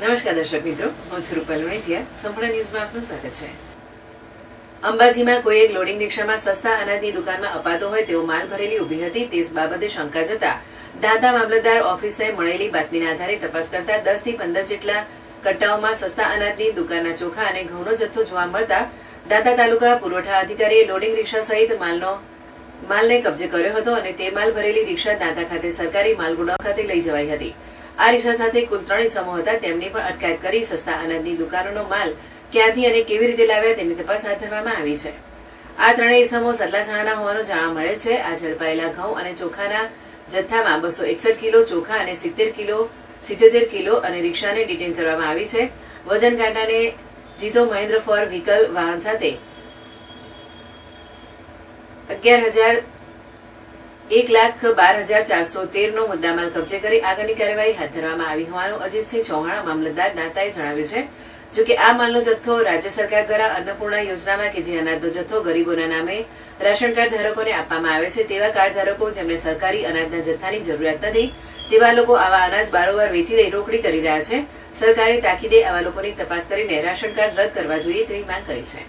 નમસ્કાર દર્શક મિત્રો, હું છું રૂપલ મેજિયા. સંપૂર્ણ ન્યૂઝમાં આપનું સ્વાગત છે. અંબાજીમાં કોઈ એક લોડિંગ રિક્ષામાં સસ્તા અનાજની દુકાનમાં અપાતો હોય તેવો માલ ભરેલી ઉભી હતી. તે બાબતે શંકા જતા દાંતા મામલતદાર ઓફિસે મળેલી બાતમીના આધારે તપાસ કરતા 10 થી 15 જેટલા કટ્ટાઓમાં સસ્તા અનાજની દુકાનના ચોખા અને ઘઉંનો જથ્થો જોવા મળતા દાંતા તાલુકા પુરવઠા અધિકારીએ લોડિંગ રિક્ષા સહિત માલને કબજે કર્યો હતો અને તે માલ ભરેલી રિક્ષા દાંતા ખાતે સરકારી માલ ગોડાઉન ખાતે લઈ જવાઈ હતી. આ રિક્ષા સાથે કુલ 3 ઇસમો હતા. તેમની પણ અટકાયત કરી સસ્તા અનાજની દુકાનોનો માલ ક્યાંથી અને કેવી રીતે લાવ્યા તેની તપાસ હાથ ધરવામાં આવી છે. આ 3 ઇસમો સતલાસણાના હોવાનું જાણવા મળે છે. આ ઝડપાયેલા ઘઉં અને ચોખાના જથ્થામાં 261 કિલો ચોખા અને 77 કિલો અને રિક્ષાને ડિટેન કરવામાં આવી છે. વજન કાંટાને જીતો મહેન્દ્ર ફોર વ્હીકલ વાહન સાથે 1,12,413 નો મુદ્દામાલ કબજે કરી આગળની કાર્યવાહી હાથ ધરવામાં આવી હોવાનું અજીતસિંહ ચૌહાણ મામલતદાર દાંતાએ જણાવ્યું છે. જોકે આ માલનો જથ્થો રાજ્ય સરકાર દ્વારા અન્નપૂર્ણા યોજનામાં કે જે અનાજનો જથ્થો ગરીબોના નામે રાશન કાર્ડ ધારકોને આપવામાં આવે છે તેવા કાર્ડ ધારકો જેમને સરકારી અનાજના જથ્થાની જરૂરિયાત નથી તેવા લોકો આવા અનાજ બારોબાર વેચી દઈ રોકડી કરી રહ્યા છે. સરકારે તાકીદે આવા લોકોની તપાસ કરીને રાશન કાર્ડ રદ કરવા જોઈએ તેવી માંગ કરી છે.